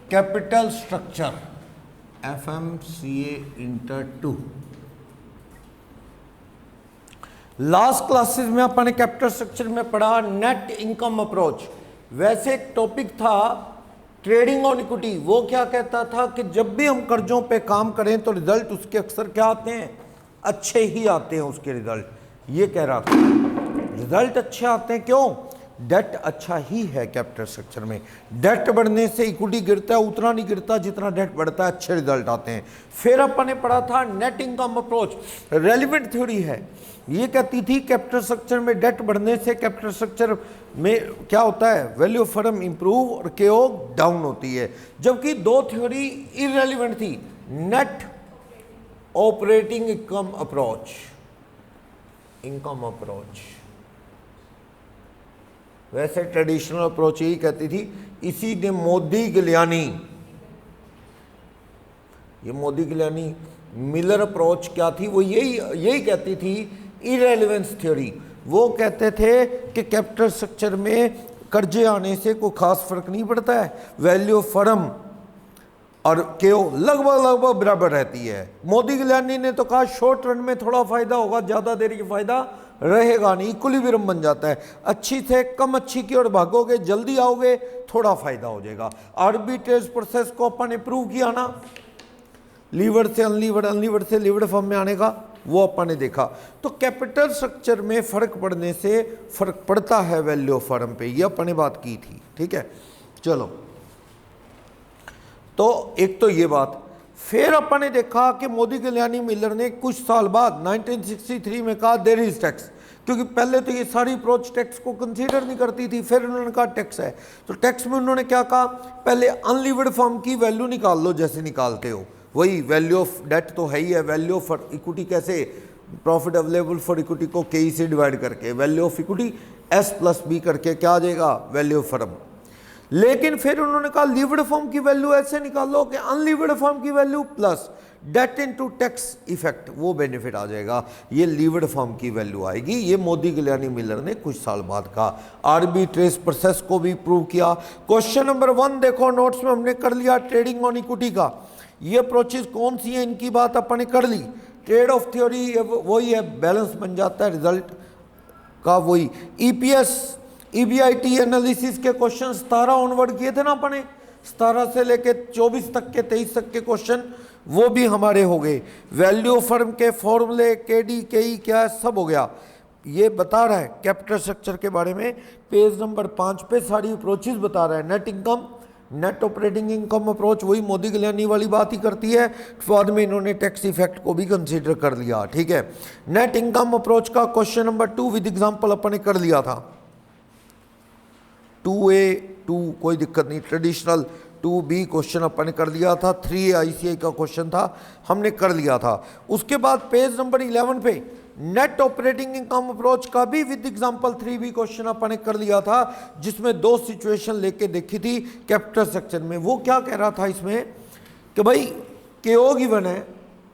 Capital structure FMCA inter 2। Last classes में अपन ने capital structure में पढ़ा नेट इनकम अप्रोच। वैसे एक टॉपिक था ट्रेडिंग ऑन इक्विटी, वो क्या कहता था कि जब भी हम कर्जों पे काम करें तो रिजल्ट उसके अक्सर क्या आते हैं, अच्छे ही आते हैं उसके रिजल्ट। ये कह रहा था रिजल्ट अच्छे आते हैं, क्यों? डेट अच्छा ही है कैपिटल स्ट्रक्चर में। डेट बढ़ने से इक्विटी गिरता है, उतना नहीं गिरता जितना डेट बढ़ता है, अच्छे रिजल्ट आते हैं। फिर अपन ने पढ़ा था net income approach, relevant theory है। ये कहती थी कैपिटल स्ट्रक्चर में डेट बढ़ने से कैपिटल स्ट्रक्चर में क्या होता है, वैल्यू ऑफ फर्म इंप्रूव और केओ डाउन होती है। जबकि दो थ्योरी इररेलेवेंट थी, net operating income approach, income approach. वैसे ट्रेडिशनल अप्रोच यही कहती थी, इसी ने मोदी गिलियानी, ये मोदी गिलियानी मिलर अप्रोच क्या थी, वो यही कहती थी इररेलेवेंस थ्योरी। वो कहते थे कि कैपिटल स्ट्रक्चर में कर्जे आने से कोई खास फर्क नहीं पड़ता है, वैल्यू ऑफ फर्म और केओ लगभग बराबर रहती है। मोदी गिलानी ने तो कहा शॉर्ट रन में थोड़ा फायदा होगा, ज़्यादा देर की फायदा रहेगा नहीं, इक्विलिब्रियम बन जाता है। अच्छी से कम अच्छी की ओर भागोगे, जल्दी आओगे, थोड़ा फायदा हो जाएगा। आर्बिट्रेज प्रोसेस को अपन ने प्रूव किया ना, लीवर से अनलीवर्ड, अनलीवर्ड से लीवर्ड फॉर्म में आने का, वो अपन ने देखा। तो कैपिटल स्ट्रक्चर में फर्क पड़ने से फर्क पड़ता है वैल्यू ऑफ फर्म पे, ये अपन ने बात की थी। ठीक है, चलो, तो एक तो ये बात। फिर अपन ने देखा कि मोदी गिलानी मिलर ने कुछ साल बाद 1963 में कहा देयर इज टैक्स, क्योंकि पहले तो ये सारी अप्रोच टैक्स को कंसीडर नहीं करती थी। फिर उन्होंने कहा टैक्स है, तो टैक्स में उन्होंने क्या कहा, पहले अनलीवर्ड फर्म की वैल्यू निकाल लो जैसे निकालते हो, वही वैल्यू ऑफ डेट तो है ही है, वैल्यू ऑफ इक्विटी कैसे, प्रॉफिट अवेलेबल फॉर इक्विटी को के से डिवाइड करके, वैल्यू ऑफ इक्विटी S+B करके क्या आ जाएगा, वैल्यू ऑफ फर्म। लेकिन फिर उन्होंने कहा लीवर्ड फॉर्म की वैल्यू ऐसे निकालो कि अनलीवर्ड फॉर्म की value plus debt into tax effect, वो बेनिफिट आ जाएगा, ये लीवर्ड फॉर्म की वैल्यू आएगी। ये मोदी गिलानी मिलर ने कुछ साल बाद कहा। आर्बिट्रेज प्रोसेस को भी प्रूव किया। क्वेश्चन नंबर 1 देखो, नोट्स में हमने कर लिया ट्रेडिंग ऑन इक्विटी का। ये अप्रोचेज कौन सी है, इनकी बात अपन ने कर ली। ट्रेड ऑफ थ्योरी वही है, बैलेंस बन जाता है रिजल्ट का, वही EPS EBIT एनालिसिस के क्वेश्चन 17 ऑनवर्ड किए थे ना अपने, 17 से लेके 24 तक के 23 तक के क्वेश्चन वो भी हमारे हो गए। वैल्यू ऑफ फर्म के फॉर्मूले KD KE क्या है, सब हो गया। ये बता रहा है कैपिटल स्ट्रक्चर के बारे में, पेज नंबर 5 पे सारी अप्रोचेज बता रहा है। Net income, net operating income approach वही मोदी गिलानी वाली बात ही करती है, बाद में इन्होंने टैक्स इफेक्ट को भी कंसीडर कर लिया। ठीक है, नेट इनकम अप्रोच का क्वेश्चन नंबर 2 विद एग्जांपल अपन ने कर लिया था। 2A2 कोई दिक्कत नहीं, ट्रेडिशनल 2B क्वेश्चन अपन ने कर लिया था। 3A ICI का क्वेश्चन था, हमने कर लिया था। उसके बाद पेज नंबर 11 पे नेट ऑपरेटिंग इनकम अप्रोच का भी विद एग्जांपल 3B क्वेश्चन अपन ने कर लिया था, जिसमें 2 सिचुएशन लेके देखी थी कैपिटल स्ट्रक्चर में। वो क्या कह रहा था इसमें कि भाई KO गिवन है,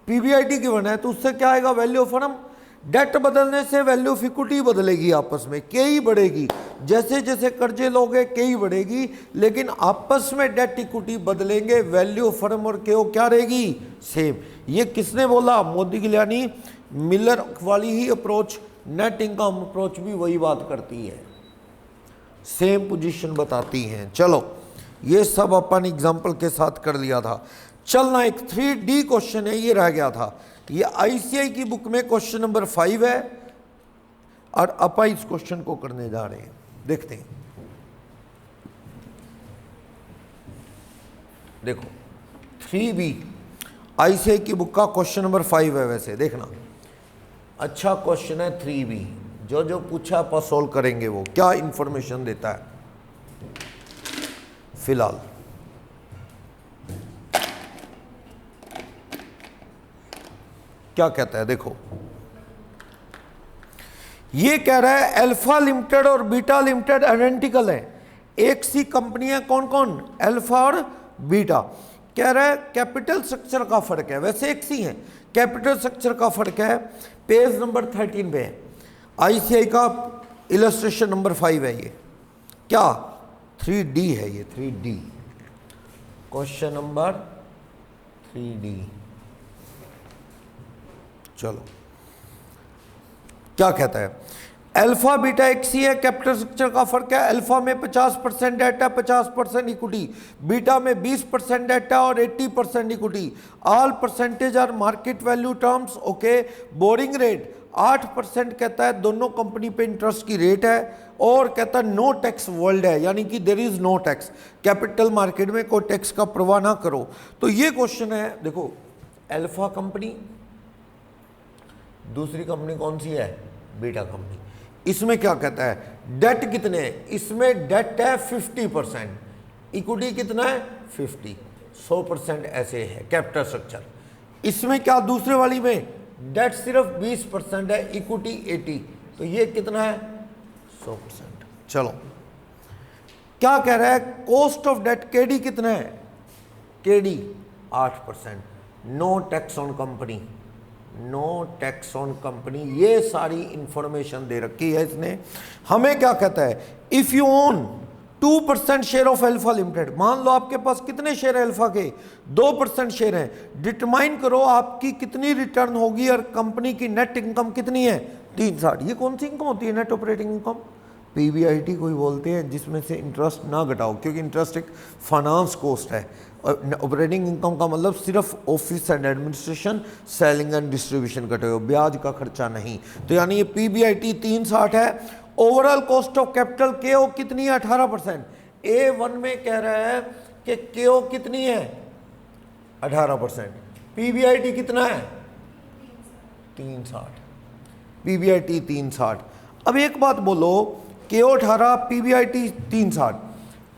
PBIT गिवन है, तो उससे क्या आएगा, वैल्यू ऑफ फर्म। डेट बदलने से वैल्यू ऑफ इक्विटी बदलेगी, आपस में KE बढ़ेगी, जैसे जैसे कर्जे लोगे KE बढ़ेगी, लेकिन आपस में डेट इक्विटी बदलेंगे, वैल्यू ऑफ फर्म और KO क्या रहेगी, सेम। ये किसने बोला, मोदी गिलानी मिलर वाली ही अप्रोच, नेट इनकम अप्रोच भी वही बात करती है, सेम पोजीशन बताती हैं। चलो, ये सब अपन एग्जांपल के साथ कर लिया था। चलना एक 3D क्वेश्चन है, ये रह गया था। ये ICI की बुक में क्वेश्चन नंबर 5 है और अपन इस क्वेश्चन को करने जा रहे हैं, देखते हैं। देखो 3B ICI की बुक का क्वेश्चन नंबर 5 है, वैसे देखना अच्छा क्वेश्चन है। 3B जो जो पूछा अपन सोल्व करेंगे, वो क्या इंफॉर्मेशन देता है फिलहाल। क्या कहता है देखो, ये कह रहा है अल्फा लिमिटेड और बीटा लिमिटेड आइडेंटिकल है, एक सी कंपनी है। कौन कौन, अल्फा और बीटा। कह रहा है कैपिटल स्ट्रक्चर का फर्क है, वैसे एक सी है, कैपिटल स्ट्रक्चर का फर्क है। पेज नंबर 13 पे है, ICI का इलस्ट्रेशन नंबर 5 है। ये क्या 3D है, ये 3D क्वेश्चन नंबर 3D। चलो क्या कहता है, अल्फा बीटा एक सी है, कैपिटल स्ट्रक्चर का फर्क है, अल्फा में 50% डेट है, 50% इक्विटी, बीटा में 20% डेट है और 80% equity. All percentage are market value terms. Okay, borrowing rate 8% कहता है, दोनों कंपनी पे इंटरेस्ट की रेट है, और कहता है नो टैक्स वर्ल्ड है, यानी कि there is no tax, capital market में कोई टैक्स का परवाह ना करो। तो ये क्वेश्चन है, देखो अल्फा कंपनी, दूसरी कंपनी कौन सी है, बीटा कंपनी। इसमें क्या कहता है, डेट कितने हैं, इसमें डेट है 50%, इक्विटी कितना है 50, 100% ऐसे है कैपिटल स्ट्रक्चर। इसमें क्या, दूसरे वाली में डेट सिर्फ 20% है, इक्विटी 80, तो ये कितना है 100%। चलो क्या कह रहा है, कॉस्ट ऑफ डेट केडी कितना है, KD 8%, no tax on company, no tax on company. ये सारी इंफॉर्मेशन दे रखी है इसने। हमें क्या कहता है, if you own 2% share of alpha limited, मान लो आपके पास कितने शेयर है अल्फा के, 2% शेयर हैं, डिटरमाइन करो आपकी कितनी रिटर्न होगी और कंपनी की नेट इनकम कितनी है 360। ये कौन सी इनकम होती है, नेट ऑपरेटिंग इनकम, पीबीआईटी कोई बोलते हैं, जिसमें से इंटरेस्ट ना घटाओ, क्योंकि इंटरेस्ट एक फाइनेंस कॉस्ट है। ऑपरेटिंग इनकम का मतलब सिर्फ office and administration, selling and distribution कटे हो, ब्याज का खर्चा नहीं। तो यानी ये पीबीआईटी 360 है। ओवरऑल कॉस्ट ऑफ कैपिटल केओ कितनी है 18%। A1 में कह रहा है कि केओ कितनी है 18%, पीबीआईटी कितना है 360, पीबीआईटी 360। अब एक बात बोलो, केओ 18, पीबीआईटी 360,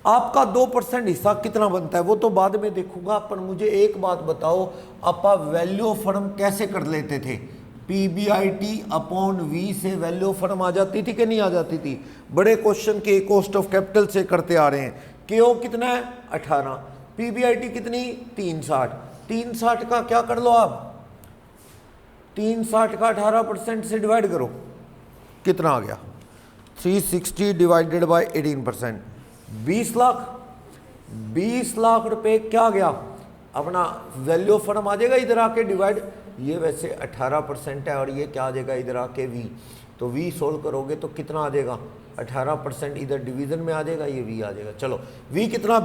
आपका 2% हिस्सा कितना बनता है वो तो बाद में देखूंगा, पर मुझे एक बात बताओ, आप वैल्यू ऑफ फर्म कैसे कर लेते थे, पीबीआईटी अपॉन वी से वैल्यू ऑफ फर्म आ जाती थी कि नहीं आ जाती थी, बड़े क्वेश्चन के कॉस्ट ऑफ कैपिटल से करते आ रहे हैं। केओ कितना है 18, पीबीआईटी कितनी 360, 360 का क्या कर लो आप, 360 का 18% से डिवाइड करो, कितना आ गया 360 डिवाइडेड बाय 18%, 20 लाख, 20 लाख रुपए क्या गया अपना वैल्यू ऑफ फर्म आ जाएगा इधर आके डिवाइड, ये वैसे 18% है और ये क्या आ जाएगा इधर आके वी, तो वी सोल्व करोगे तो कितना आ जाएगा 18% इधर डिवीजन में आ जाएगा, ये वी आ जाएगा। चलो वी कितना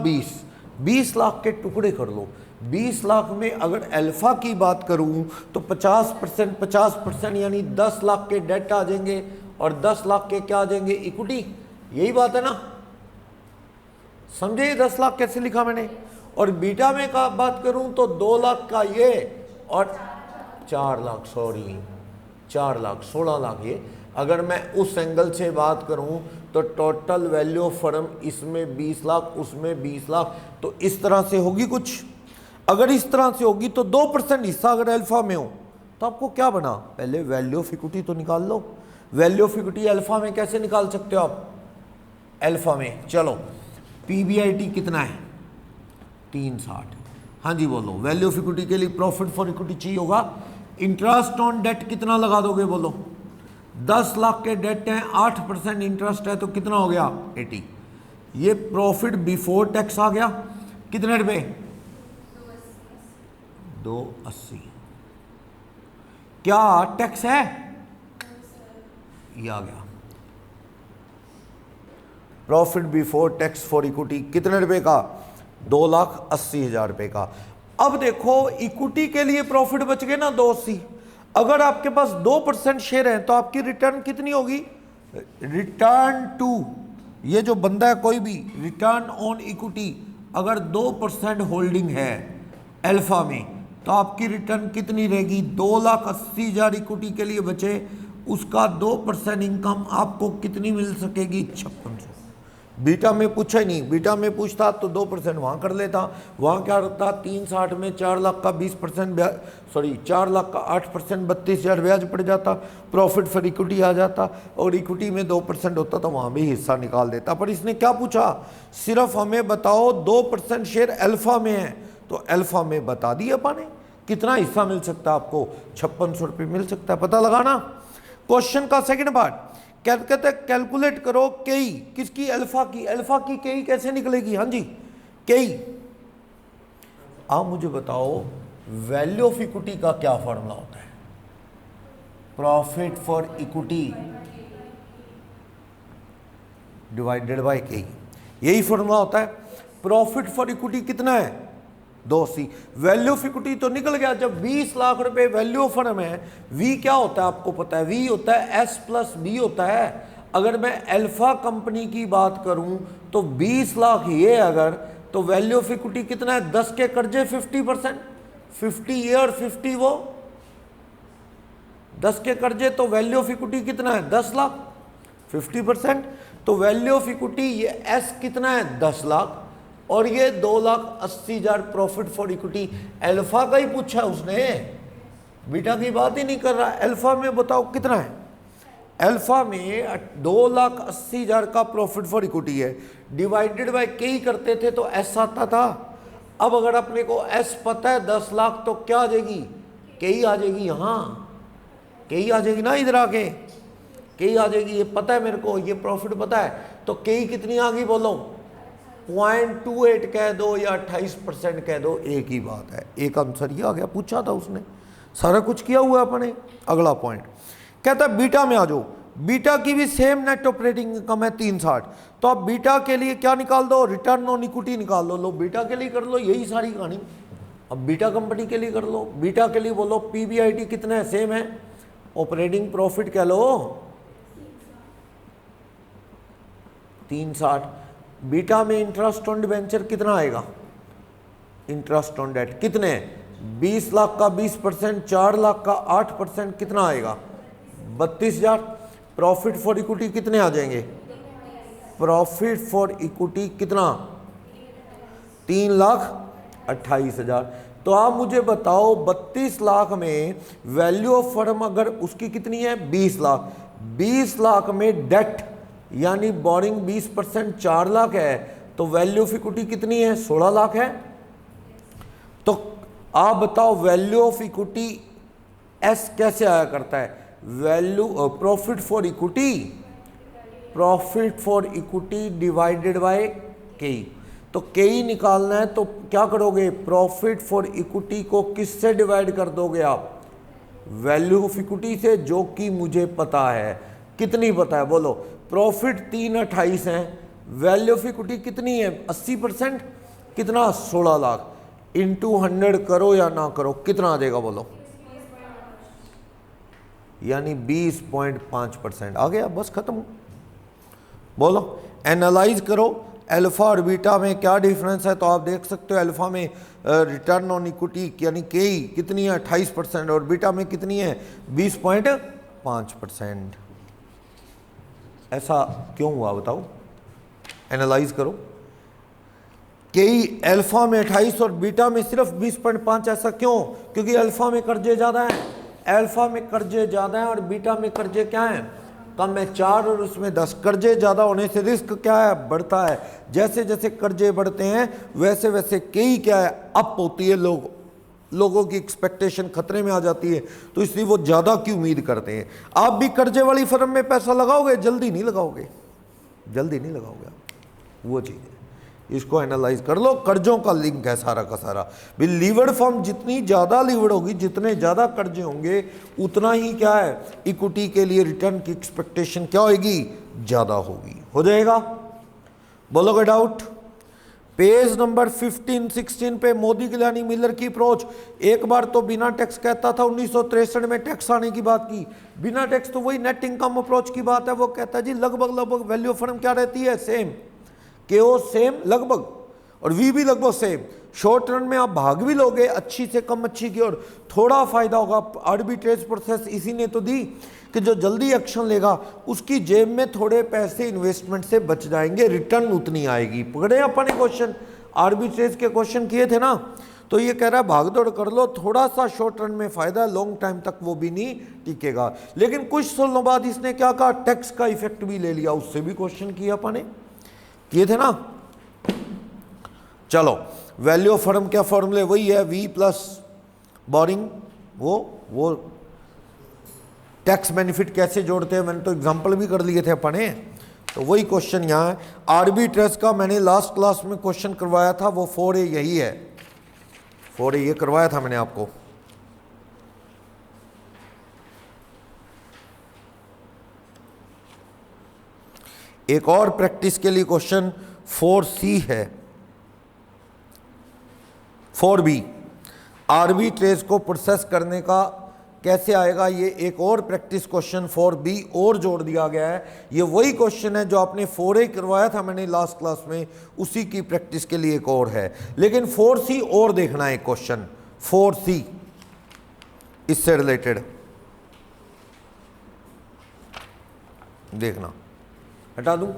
20 लाख के टुकड़े कर लो, 20 लाख में अगर अल्फा की बात करूं तो 50% यानी 10 लाख के डेट आ जाएंगे और 10 लाख के क्या आ जाएंगे इक्विटी, यही बात है ना, समझे 10 लाख कैसे लिखा मैंने। और बीटा में का बात करूं तो 2 लाख का ये और 4 लाख, सॉरी 4 लाख 16 लाख ये। अगर मैं उस एंगल से बात करूं तो टोटल वैल्यू ऑफ फर्म इसमें 20 लाख उसमें 20 लाख, तो इस तरह से होगी कुछ। अगर इस तरह से होगी तो 2% हिस्सा अगर अल्फा में हो तो आपको क्या बना, पहले वैल्यू ऑफ इक्विटी तो निकाल लो। वैल्यू ऑफ इक्विटी अल्फा में कैसे निकाल सकते हो आप, अल्फा में। चलो पीबीआईटी कितना है 360, हाँ जी बोलो। वैल्यू ऑफ इक्विटी के लिए प्रॉफिट फॉर इक्विटी चाहिए होगा, इंटरेस्ट ऑन डेट कितना लगा दोगे बोलो, 10 लाख के डेट हैं 8% इंटरेस्ट है तो कितना हो गया 80, ये प्रॉफिट बिफोर टैक्स आ गया कितने रुपए 280, क्या टैक्स है ये आ गया, profit before tax for equity कितने रुपए का 2,80,000 रुपए का। अब देखो इक्विटी के लिए प्रॉफिट बच गए ना 280, अगर आपके पास 2% शेयर है तो आपकी रिटर्न कितनी होगी, रिटर्न टू, ये जो बंदा है कोई भी, रिटर्न ऑन इक्विटी अगर 2% होल्डिंग है अल्फा में तो आपकी रिटर्न कितनी रहेगी 2,80,000 इक्विटी के लिए बचे, उसका 2% इनकम आपको कितनी मिल सकेगी 5600। बीटा में पूछा ही नहीं, बीटा में पूछता तो 2% वहाँ कर लेता, वहाँ क्या रखता 360 में 4 लाख का 20% ब्याज, सॉरी 4 लाख का 8% 32,000 ब्याज पड़ जाता, प्रॉफिट फॉर इक्विटी आ जाता, और इक्विटी में 2% होता तो वहाँ भी हिस्सा निकाल देता। पर इसने क्या पूछा, सिर्फ हमें बताओ 2% शेयर अल्फा में है, तो अल्फा में बता दिया अपन ने कितना हिस्सा मिल सकता है आपको, 5600 रुपये मिल सकता है, पता लगाना। क्वेश्चन का सेकेंड पार्ट कहते हैं कैलकुलेट करो केई, किसकी अल्फा की, अल्फा की केई कैसे निकलेगी, हाँ जी केई आप मुझे बताओ वैल्यू ऑफ इक्विटी का क्या फॉर्मूला होता है? Profit for equity divided by के, यही फॉर्मूला होता है। प्रॉफिट फॉर इक्विटी कितना है? 280। वैल्यू ऑफ इक्विटी तो निकल गया। जब 20 लाख रुपए वैल्यू ऑफ फर्म है, वी क्या होता है आपको पता है? वी होता है एस प्लस बी होता है। अगर मैं अल्फा कंपनी की बात करूं तो 20 लाख ये अगर, तो वैल्यू ऑफ इक्विटी कितना है? 10 के कर्जे 50%, 50 ये और 50 वो, 10 के कर्जे, तो वैल्यू ऑफ इक्विटी कितना है? 10 लाख, 50%। तो वैल्यू ऑफ इक्विटी ये एस कितना है? 10 लाख, और ये 2,80,000 प्रॉफिट फॉर इक्विटी। अल्फा का ही पूछा उसने, बीटा की बात ही नहीं कर रहा। अल्फा में बताओ कितना है? अल्फा में 2,80,000 का प्रॉफिट फॉर इक्विटी है, डिवाइडेड बाय के ही करते थे तो एस आता था। अब अगर अपने को एस पता है 10 लाख, तो क्या आ जाएगी? के ही आ जाएगी। यहाँ के ही आ जाएगी ना, इधर आके के ही आ जाएगी। ये पता है मेरे को, ये प्रॉफिट पता है, तो के ही कितनी आ गई बोलो? 0.28 कह दो या 28% कह दो, एक ही बात है। एक आंसर ये आ गया, पूछा था उसने, सारा कुछ किया हुआ है अपने। अगला पॉइंट कहता है बीटा में आ जाओ। बीटा की भी सेम नेट ऑपरेटिंग इनकम है 360, तो आप बीटा के लिए क्या निकाल दो? रिटर्न ऑन इक्विटी निकाल लो। लो बीटा के लिए कर लो, यही सारी कहानी। अब बीटा कंपनी के लिए कर लो। बीटा के लिए बोलो पीबीआईटी कितना है? सेम है। ऑपरेटिंग प्रॉफिट कह लो 360। बीटा में इंटरेस्ट ऑन डिबेंचर कितना आएगा? इंटरेस्ट ऑन डेट कितने? 20 लाख का 20%, 4 लाख का 8%, कितना आएगा? 32,000। प्रॉफिट फॉर इक्विटी कितने आ जाएंगे? प्रॉफिट फॉर इक्विटी कितना? 3,28,000। तो आप मुझे बताओ 32 लाख में वैल्यू ऑफ फर्म अगर उसकी कितनी है? 20 लाख। 20 लाख में डेट यानी बोरिंग 20% 4 लाख है, तो वैल्यू ऑफ इक्विटी कितनी है? 16 लाख है। तो आप बताओ वैल्यू ऑफ इक्विटी एस कैसे आया करता है? Value profit for equity, profit for equity divided by के। तो के ही निकालना है, तो क्या करोगे? प्रॉफिट फॉर इक्विटी को किससे डिवाइड कर दोगे आप? वैल्यू ऑफ इक्विटी से, जो कि मुझे पता है। कितनी पता है बोलो? प्रॉफिट 328 है, वैल्यू ऑफ इक्विटी कितनी है? 80%, कितना? 16 लाख। इंटू 100 करो या ना करो, कितना आ जाएगा बोलो? यानी 20.5% आ गया, बस खत्म। बोलो एनालाइज करो अल्फा और बीटा में क्या डिफरेंस है। तो आप देख सकते हो अल्फा में रिटर्न ऑन इक्विटी यानी के कितनी है? 28%, और बीटा में कितनी है? 20.5%। ऐसा क्यों हुआ बताओ? एनालाइज करो। के अल्फा में 28 और बीटा में सिर्फ 20.5, ऐसा क्यों? क्योंकि अल्फा में कर्जे ज़्यादा हैं, अल्फा में कर्जे ज़्यादा हैं, और बीटा में कर्जे क्या हैं? कम है, 4 और उसमें 10। कर्जे ज़्यादा होने से रिस्क क्या है? बढ़ता है। जैसे जैसे कर्जे बढ़ते हैं वैसे वैसे कई क्या है? अप होती है। लोगों की एक्सपेक्टेशन खतरे में आ जाती है, तो इसलिए वो ज़्यादा की उम्मीद करते हैं। आप भी कर्जे वाली फर्म में पैसा लगाओगे? जल्दी नहीं लगाओगे, जल्दी नहीं लगाओगे आप। वो चीज़ है, इसको एनालाइज कर लो। कर्जों का लिंक है सारा का सारा। भी लीवर्ड फर्म जितनी ज़्यादा लीवर्ड होगी, जितने ज़्यादा कर्जे होंगे, उतना ही क्या है? इक्विटी के लिए रिटर्न की एक्सपेक्टेशन क्या होगी? ज़्यादा होगी। हो जाएगा? बोलोगे डाउट? पेज नंबर 15-16 पे मोदी गिलानी मिलर की अप्रोच। एक बार तो बिना टैक्स कहता था, 1963 में टैक्स आने की बात की। बिना टैक्स तो वही नेट इनकम अप्रोच की बात है। वो कहता है जी लगभग वैल्यू ऑफ फर्म क्या रहती है? सेम। केओ सेम लगभग, और वी भी लगभग सेम। शॉर्ट रन में आप भाग भी लोगे अच्छी से कम अच्छी की और थोड़ा फायदा होगा। आर्बिट्रेज प्रोसेस इसी ने तो दी कि जो जल्दी एक्शन लेगा उसकी जेब में थोड़े पैसे इन्वेस्टमेंट से बच जाएंगे, रिटर्न उतनी आएगी। पकड़े अपने क्वेश्चन, आर्बिट्रेज के क्वेश्चन किए थे ना। तो ये कह रहा है भाग दौड़ कर लो, थोड़ा सा शॉर्ट रन में फायदा, लॉन्ग टाइम तक वो भी नहीं टिकेगा। लेकिन कुछ सालों बाद इसने क्या कहा? टैक्स का इफेक्ट भी ले लिया। उससे भी क्वेश्चन किया अपने, किए थे ना। चलो वैल्यू ऑफ फर्म क्या फॉर्मूले? वही है वी प्लस बोरिंग। वो टैक्स बेनिफिट कैसे जोड़ते हैं? मैंने तो एग्जांपल भी कर लिए थे अपने। तो वही क्वेश्चन यहाँ है। आर्बिट्रेज का मैंने लास्ट क्लास में क्वेश्चन करवाया था, वो 4A यही है। 4A ये करवाया था मैंने आपको। एक और प्रैक्टिस के लिए क्वेश्चन 4C है। 4B आर्बिट्रेज को प्रोसेस करने का कैसे आएगा, ये एक और प्रैक्टिस क्वेश्चन 4B और जोड़ दिया गया है। ये वही क्वेश्चन है जो आपने 4A करवाया था मैंने लास्ट क्लास में, उसी की प्रैक्टिस के लिए एक और है। लेकिन 4C और देखना है क्वेश्चन 4C इससे रिलेटेड देखना। हटा दूं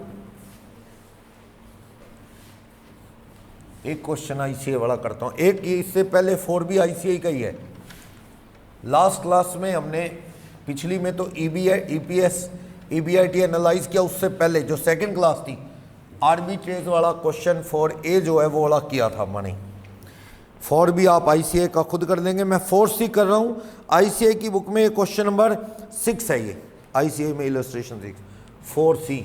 एक क्वेश्चन आईसीआई वाला करता हूं, एक ये इससे पहले 4B आईसीआई का ही है। लास्ट क्लास में हमने पिछली में तो ईपीएस ईबीआईटी एनालाइज किया, उससे पहले जो सेकंड क्लास थी आर्बिट्रेज वाला क्वेश्चन 4A जो है वो वाला किया था मैंने। 4B आप आईसीआई का खुद कर लेंगे, मैं 4C कर रहा हूं। आईसीआई की बुक में क्वेश्चन नंबर 6 है, ये आईसीआई में इलस्ट्रेशन 6 4C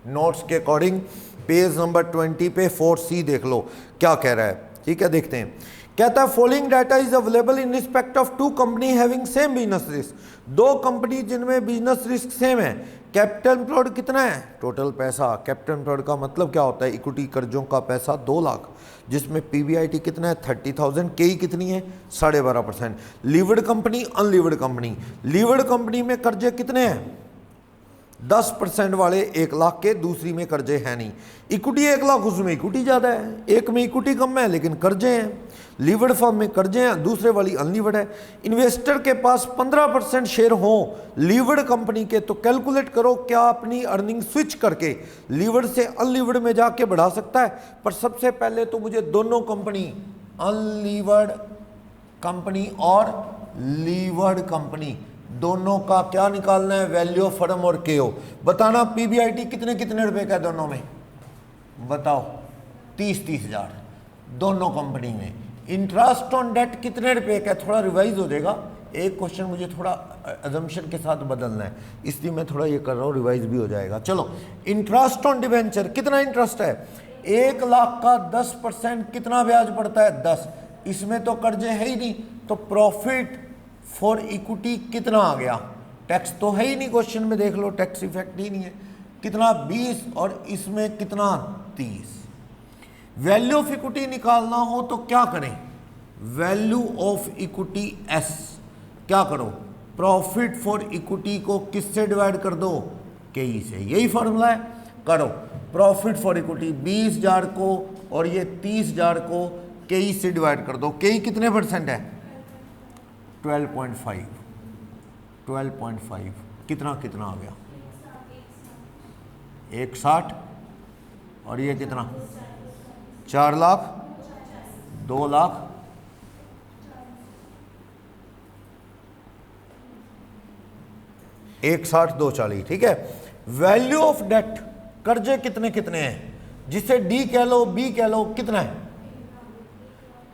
नोट्स के अकॉर्डिंग पेज नंबर 20 पे 4C देख लो क्या कह रहा है। ठीक है, देखते हैं। कहता है following data is available in respect of two company having same business risk. दो कंपनी जिनमें बिजनेस रिस्क सेम है। कैपिटल एम्प्लॉयड कितना है, टोटल पैसा। कैपिटल एम्प्लॉयड का मतलब क्या होता है, इक्विटी कर्जों का पैसा 2 लाख, जिसमें पीबीआईटी कितना है 30,000, केई कितनी है 12.5%। Levered company unlevered company, levered company में कर्जे कितने हैं 10% वाले 1 लाख के, दूसरी में कर्जे है नहीं। इक्विटी 1 लाख, उसमें इक्विटी ज़्यादा है, एक में इक्विटी कम है लेकिन कर्जे हैं। लीवर्ड फर्म में कर्जे हैं, दूसरे वाली अनलीवर्ड है। इन्वेस्टर के पास 15% शेयर हो लीवर्ड कंपनी के, तो कैलकुलेट करो क्या अपनी अर्निंग स्विच करके लीवर्ड से अनलीवर्ड में जाके बढ़ा सकता है। पर सबसे पहले तो मुझे दोनों कंपनी अनलीवर्ड कंपनी और लीवर्ड कंपनी दोनों का क्या निकालना है, वैल्यू ऑफ फर्म और केओ। बताना पीबीआईटी कितने कितने रुपए का है दोनों में, बताओ 30 हजार दोनों कंपनी में। इंटरेस्ट ऑन डेट कितने रुपए का, थोड़ा रिवाइज हो जाएगा। एक क्वेश्चन मुझे थोड़ा अजम्पशन के साथ बदलना है, इसलिए मैं थोड़ा ये कर रहा हूँ, रिवाइज भी हो जाएगा। चलो, इंटरेस्ट ऑन डिवेंचर कितना इंटरेस्ट है, 1 लाख का 10% कितना ब्याज पड़ता है 10। इसमें तो कर्जे है ही नहीं, तो प्रॉफिट फॉर इक्विटी कितना आ गया, टैक्स तो है ही नहीं क्वेश्चन में, देख लो टैक्स इफेक्ट ही नहीं है, कितना 20 और इसमें कितना 30। वैल्यू ऑफ इक्विटी निकालना हो तो क्या करें, वैल्यू ऑफ इक्विटी एस, क्या करो प्रॉफिट फॉर इक्विटी को किससे डिवाइड कर दो, केई से, यही फॉर्मूला है। करो प्रॉफिट फॉर इक्विटी 20,000 को और ये 30,000 को केई से डिवाइड कर दो। केई कितने परसेंट है 12.5, 12.5 कितना कितना आ गया 160, और ये कितना 4 लाख 2 लाख 160 240। ठीक है, वैल्यू ऑफ डेट, कर्जे कितने कितने हैं, जिसे डी कह लो बी कह लो, कितना है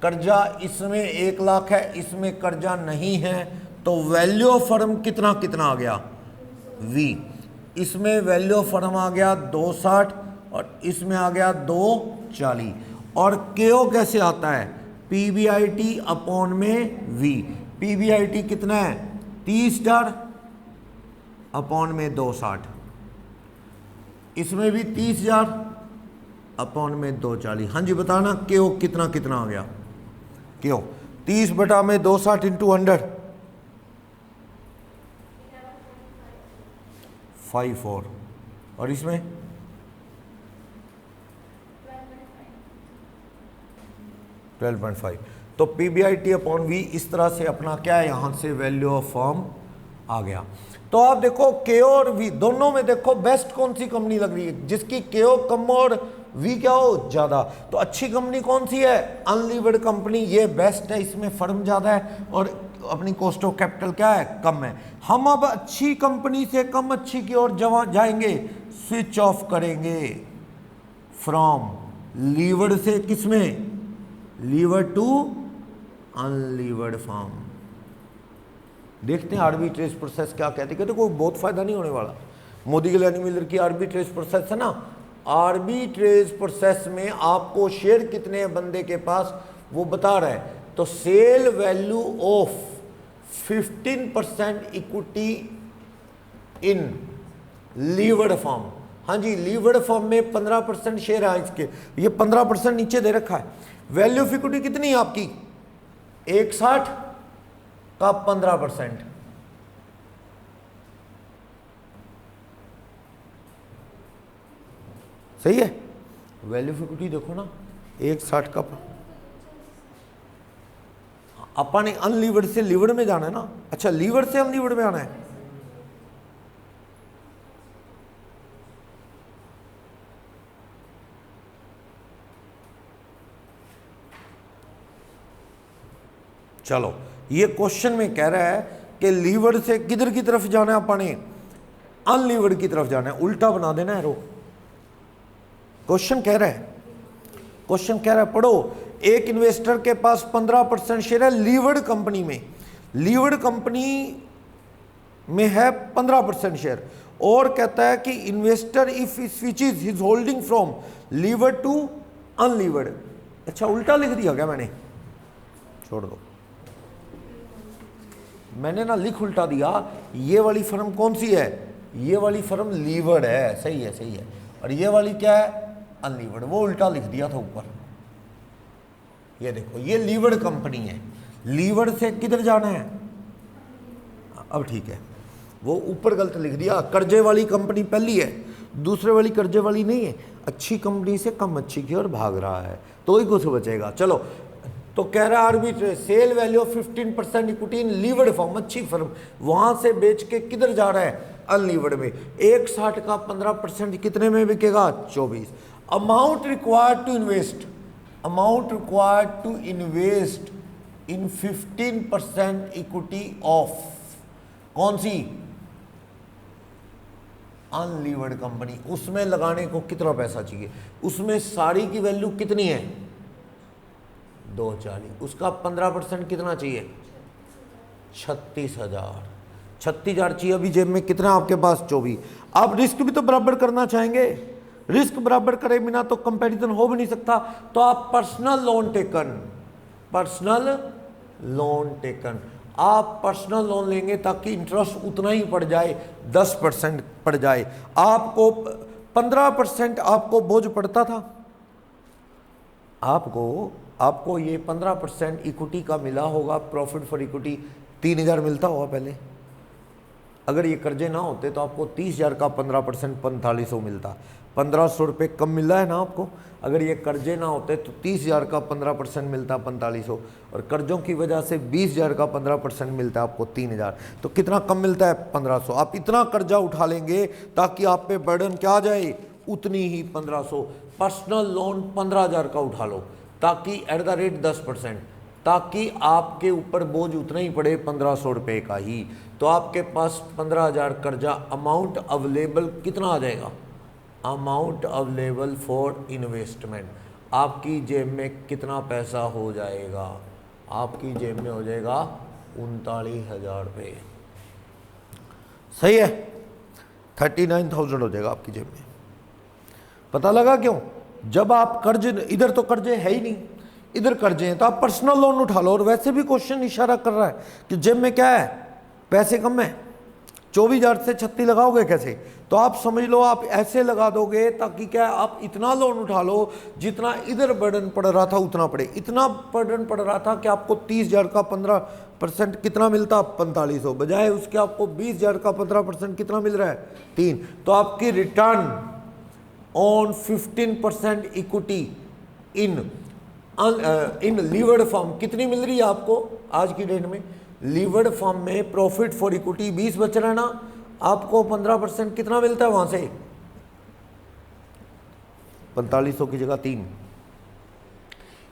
कर्जा, इसमें 1 लाख है, इसमें कर्जा नहीं है, तो वैल्यू ऑफ फर्म कितना कितना आ गया वी। इसमें वैल्यू ऑफ फर्म आ गया 260 और इसमें आ गया 240। और केओ कैसे आता है, पीबीआईटी अपॉन में वी। पीबीआईटी कितना है 30,000 अपॉन में 260, इसमें भी 30,000 अपॉन में 240। हाँ जी बताना केओ कितना कितना आ गया, क्यों 30 बटा में 260 इंटू 100 54, और इसमें 12.5। तो पीबीआईटी अपॉन वी इस तरह से अपना क्या है, यहां से वैल्यू ऑफ फर्म आ गया। तो आप देखो केओ और वी दोनों में देखो बेस्ट कौन सी कंपनी लग रही है, जिसकी केओ कम और वी क्या हो ज्यादा। तो अच्छी कंपनी कौन सी है, अनलीवर्ड कंपनी, ये बेस्ट है, इसमें फर्म ज्यादा है और अपनी कॉस्ट ऑफ कैपिटल क्या है कम है। हम अब अच्छी कंपनी से कम अच्छी की ओर जाएंगे, स्विच ऑफ करेंगे फ्रॉम लीवर्ड से किसमें, लीवर्ड टू अनलीवर्ड फर्म। देखते हैं आर्बिट्रेज प्रोसेस क्या कहते हैं, कोई बहुत फायदा नहीं होने वाला। मोदी के मिलर की आर्बिट्रेज प्रोसेस है ना, आर्बिट्रेज प्रोसेस में आपको शेयर कितने हैं बंदे के पास वो बता रहा है। तो sale value of 15% equity in levered form. हाँ जी, लीवर्ड फॉर्म में 15% शेयर है इसके, ये 15% नीचे दे रखा है। वैल्यू ऑफ इक्विटी कितनी है आपकी? 160 का 15%, सही है। वैल्यू ऑफ इक्विटी देखो ना, 160 का, अपन अनलीवर्ड से लीवर्ड में जाना है ना। अच्छा, लीवर्ड से अनलीवर्ड में आना है। चलो, ये क्वेश्चन में कह रहा है कि लीवर्ड से किधर की तरफ जाना है, अपन अनलीवर्ड की तरफ जाना है। उल्टा बना देना है रो। क्वेश्चन कह रहा है, पढ़ो, एक इन्वेस्टर के पास 15% शेयर है लीवर्ड कंपनी में। लीवर्ड कंपनी में है 15% शेयर, और कहता है कि investor if switches his holding from levered to unlevered. अच्छा, उल्टा लिख दिया क्या मैंने? छोड़ दो, मैंने ना लिख उल्टा दिया। ये वाली फर्म कौन सी है? ये वाली फर्म लीवर्ड है, सही है। और ये वाली क्या है? अनलीवर्ड। वो उल्टा लिख दिया था ऊपर। ये देखो, ये लीवर्ड कंपनी है। लीवर्ड से किधर जाना है? अब ठीक है, वो ऊपर गलत लिख दिया। कर्जे वाली कंपनी पहली है, दूसरे वाली कर्जे वाली नहीं है। अच्छी कंपनी से कम अच्छी की ओर भाग रहा है, तो ही कुछ बचेगा। चलो, तो कह रहा है arbitrage sale value of 15% equity in levered form, अच्छी फर्म, वहां से बेच के किधर जा रहा है? अनलीवर्ड में। 160 का 15% कितने में बिकेगा? 24। Amount required to invest in 15% equity of कौन सी? Unlevered company. उसमें लगाने को कितना पैसा चाहिए? उसमें साड़ी की वैल्यू कितनी है? 240। उसका 15% कितना चाहिए? 36,000। 36,000 चाहिए। अभी जेब में कितना आपके पास? 24। आप रिस्क भी तो बराबर करना चाहेंगे। रिस्क बराबर करे बिना तो कंपैरिजन हो भी नहीं सकता। तो आप पर्सनल लोन लेंगे ताकि इंटरेस्ट उतना ही पड़ जाए, 10% पड़ जाए। आपको 15% आपको बोझ पड़ता था। आपको ये 15% इक्विटी का मिला होगा, प्रॉफिट फॉर इक्विटी 3,000 मिलता होगा पहले। अगर ये कर्जे ना होते तो आपको 30,000 का 15% 4500 मिलता। 1,500 रुपये कम मिल रहा है ना आपको। अगर ये कर्जे ना होते तो 30,000 का 15% मिलता 4500, और कर्जों की वजह से 20,000 का 15% मिलता है आपको 3,000। तो कितना कम मिलता है? 1,500। आप इतना कर्जा उठा लेंगे ताकि आप पे बर्डन क्या आ जाए? उतनी ही 1,500। पर्सनल लोन 15,000 का उठा लो ताकि एट द रेट 10%, ताकि आपके ऊपर बोझ उतना ही पड़े 1,500 रुपये का ही। तो आपके पास 15,000 कर्जा। अमाउंट अवेलेबल कितना आ जाएगा? Amount available for investment. आपकी जेब में कितना पैसा हो जाएगा? आपकी जेब में हो जाएगा 39,000 रुपये। सही है, 39,000 हो जाएगा आपकी जेब में। पता लगा क्यों? जब आप कर्ज, इधर तो कर्जे है ही नहीं, इधर कर्जे हैं, तो आप पर्सनल लोन उठा लो। और वैसे भी क्वेश्चन इशारा कर रहा है कि जेब में क्या है? पैसे कम है। 24,000 से 36 लगाओगे कैसे? तो आप समझ लो, आप ऐसे लगा दोगे ताकि क्या, आप इतना लोन उठा लो जितना इधर बर्डन पड़ रहा था उतना पड़े। इतना बर्डन पड़ रहा था कि आपको 30,000 का 15% कितना मिलता? 4500। बजाय उसके आपको 20,000 का 15% कितना मिल रहा है? 3। तो आपकी return on 15% equity in levered form कितनी मिल रही है आपको आज की डेट में? लीवर्ड फॉर्म में प्रॉफिट फॉर इक्विटी 20 बच रहा है ना, आपको 15% कितना मिलता है वहां से? 4500 की जगह 3।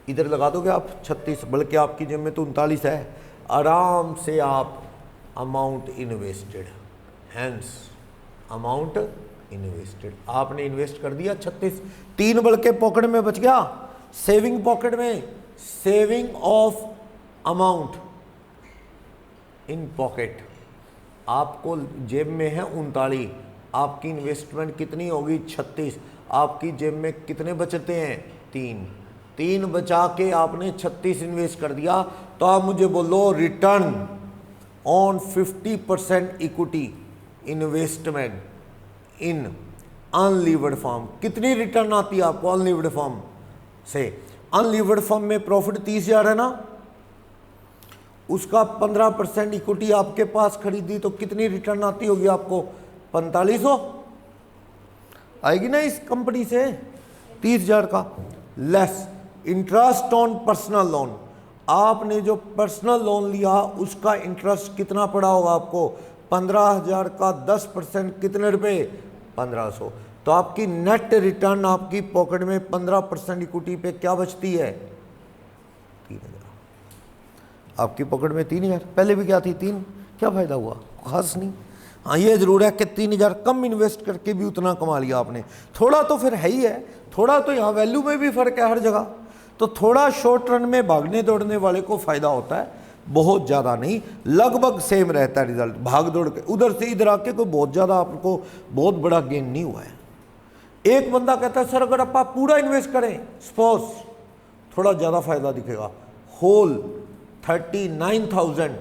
इधर लगा दोगे आप 36, बल्कि आपकी जेब में तो 39 है। आराम से आप amount invested, hence amount invested, आपने इन्वेस्ट कर दिया 36। 3 बल्कि पॉकेट में बच गया, सेविंग पॉकेट में, saving of amount in pocket. आपको जेब में है 39, आपकी इन्वेस्टमेंट कितनी होगी 36, आपकी जेब में कितने बचते हैं 3 बचा के आपने 36 इन्वेस्ट कर दिया। तो आप मुझे बोलो return on 50% equity investment in unlevered form, कितनी रिटर्न आती है आपको अनलीवर्ड फॉर्म से? अनलीवर्ड फॉर्म में प्रॉफिट 30,000 है ना, उसका 15% इक्विटी आपके पास खरीदी तो कितनी रिटर्न आती होगी आपको 4500 आएगी ना इस कंपनी से, 30,000 का less interest on personal loan. आपने जो पर्सनल लोन लिया उसका इंटरेस्ट कितना पड़ा होगा आपको 15,000 का 10% कितने रुपए 1500। तो आपकी नेट रिटर्न आपकी पॉकेट में 15% इक्विटी पे क्या बचती है 3,000। आपकी पॉकेट में 3,000, पहले भी क्या थी 3, क्या फायदा हुआ खास नहीं। हाँ ये जरूर है कि 3,000 कम इन्वेस्ट करके भी उतना कमा लिया आपने, थोड़ा तो फिर है ही है, थोड़ा तो यहाँ वैल्यू में भी फर्क है हर जगह। तो थोड़ा शॉर्ट रन में भागने दौड़ने वाले को फायदा होता है, बहुत ज़्यादा नहीं, लगभग सेम रहता है रिजल्ट। भाग दौड़ के उधर से इधर आके कोई बहुत ज़्यादा आपको बहुत बड़ा गेन नहीं हुआ है। एक बंदा कहता है सर अगर आप पूरा इन्वेस्ट करें सपोज थोड़ा ज़्यादा फायदा दिखेगा, whole 39,000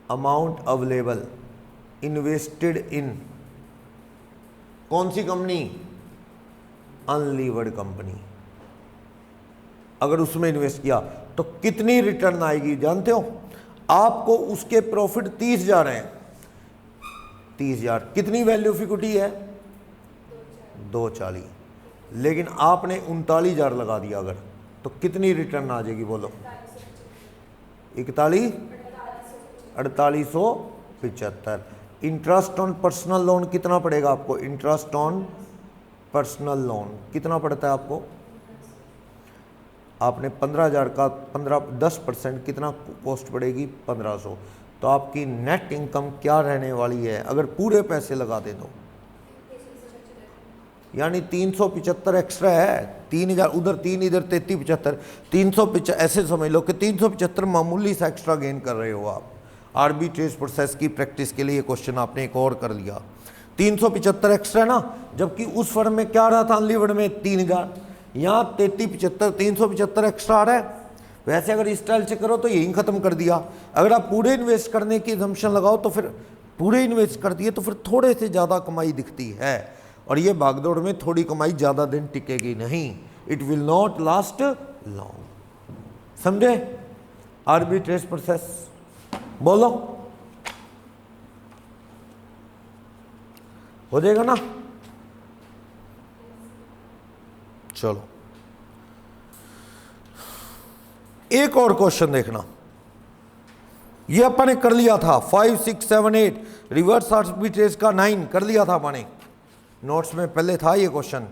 amount available invested in कौन सी कंपनी अनलीवर्ड कंपनी, अगर उसमें इन्वेस्ट किया तो कितनी रिटर्न आएगी जानते हो? आपको उसके प्रॉफिट 30,000 हैं, 30,000 कितनी वैल्यू ऑफ इक्विटी है 240, लेकिन आपने 39,000 लगा दिया अगर, तो कितनी रिटर्न आ जाएगी बोलो 4875। इंटरेस्ट ऑन पर्सनल लोन कितना पड़ेगा आपको? इंटरेस्ट ऑन पर्सनल लोन कितना पड़ता है आपको? आपने 15,000 का 10% कितना कॉस्ट पड़ेगी 1500। तो आपकी नेट इनकम क्या रहने वाली है अगर पूरे पैसे लगा दे तो? यानी 375 एक्स्ट्रा है, 3,000 उधर 3 इधर 3375, 375 ऐसे समझ लो कि 375 मामूली सा एक्स्ट्रा गेन कर रहे हो आप। आर्बिट्रेज प्रोसेस की प्रैक्टिस के लिए क्वेश्चन आपने एक और कर लिया, 375 एक्स्ट्रा है ना, जबकि उस फर्म में क्या रहा था अनलीवर्ड में 3,000, यहाँ 3375 375 एक्स्ट्रा आ रहा है। वैसे अगर इस स्टाइल से करो तो यही खत्म कर दिया। अगर आप पूरे इन्वेस्ट करने की assumption लगाओ तो फिर पूरे इन्वेस्ट कर दिए तो फिर थोड़े से ज़्यादा कमाई दिखती है, और ये भागदौड़ में थोड़ी कमाई ज़्यादा दिन टिकेगी नहीं, it will not last long. समझे? आर्बिट्रेज प्रोसेस बोलो हो जाएगा ना? चलो एक और क्वेश्चन देखना, ये अपन ने कर लिया था 5, 6, 7, 8 रिवर्स आर्बिट्रेज का 9 कर लिया था अपन ने, नोट्स में पहले था ये क्वेश्चन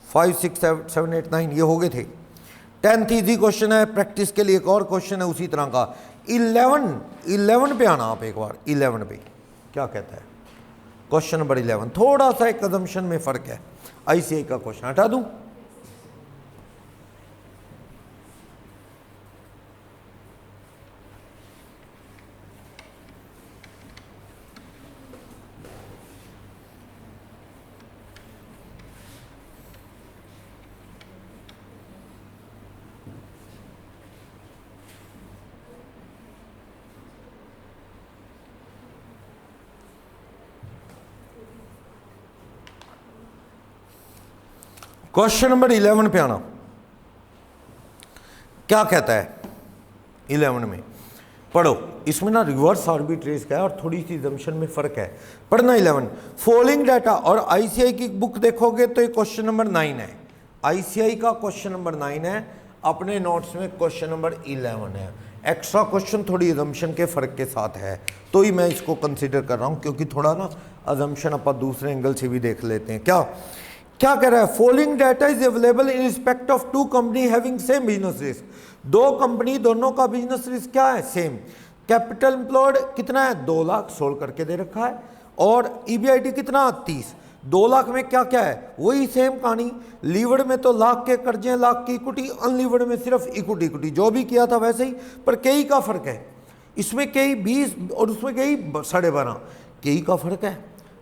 5, 6, 7, 8, 9 ये हो गए थे। 10th इजी क्वेश्चन है, प्रैक्टिस के लिए एक और क्वेश्चन है उसी तरह का। 11 पे आना आप एक बार, 11 पे क्या कहता है क्वेश्चन नंबर 11। थोड़ा सा एक assumption में फर्क है, आईसीआई का क्वेश्चन हटा दूं। क्वेश्चन नंबर 11 पे आना, क्या कहता है 11 में पढ़ो। इसमें ना रिवर्स आर्बिट्रेज का है और थोड़ी सी assumption में फर्क है, पढ़ना 11। फॉलोइंग डाटा, और आईसीआई की बुक देखोगे तो ये क्वेश्चन नंबर 9 है, आईसीआई का क्वेश्चन नंबर 9 है, अपने नोट्स में क्वेश्चन नंबर 11 है। एक्स्ट्रा क्वेश्चन थोड़ी assumption के फर्क के साथ है, तो ही मैं इसको कंसिडर कर रहा हूँ, क्योंकि थोड़ा ना assumption अपन दूसरे एंगल से भी देख लेते हैं। क्या कह रहा है? Following data is available in respect of 2 company having same business risk. 2 company दोनों का बिजनेस रिस्क क्या है? सेम। कैपिटल एम्प्लॉयड कितना है? 2 लाख सोल्व करके दे रखा है, और ईबीआईटी कितना 30। 2 लाख में क्या क्या है? वही सेम कहानी। लीवर्ड में तो लाख के कर्जे, लाख की इक्विटी, अनलीवर्ड में सिर्फ इक्विटी जो भी किया था वैसे ही, पर कई का फर्क है। इसमें कई 20 और उसमें कई 12.5, कई का फर्क है।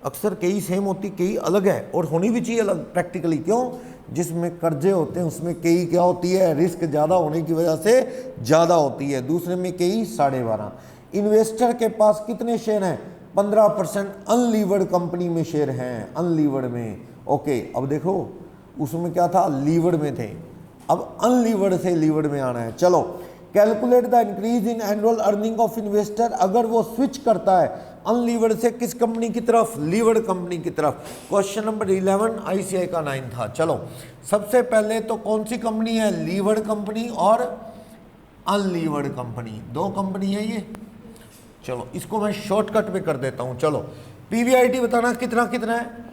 अक्सर कई सेम होती, कई अलग है, और होनी भी चाहिए अलग प्रैक्टिकली। क्यों? जिसमें कर्जे होते हैं उसमें कई क्या होती है, रिस्क ज़्यादा होने की वजह से ज़्यादा होती है, दूसरे में कई 12.5। इन्वेस्टर के पास कितने शेयर हैं? 15% अनलीवर्ड कंपनी में शेयर हैं, अनलीवर्ड में। ओके, अब देखो उसमें क्या था, लीवर्ड में थे, अब अनलीवर्ड से लीवर्ड में आना है। चलो, calculate the increase in annual earning of investor. अगर वो स्विच करता है अनलीवर्ड से किस कंपनी की तरफ? लीवर्ड कंपनी की तरफ। क्वेश्चन नंबर 11 आईसीआई का 9 था। चलो, सबसे पहले तो कौन सी कंपनी है? लीवर्ड कंपनी और अनलीवर्ड कंपनी, दो कंपनी है ये। चलो, इसको मैं शॉर्टकट में कर देता हूं। चलो, पीवीआईटी बताना कितना कितना है?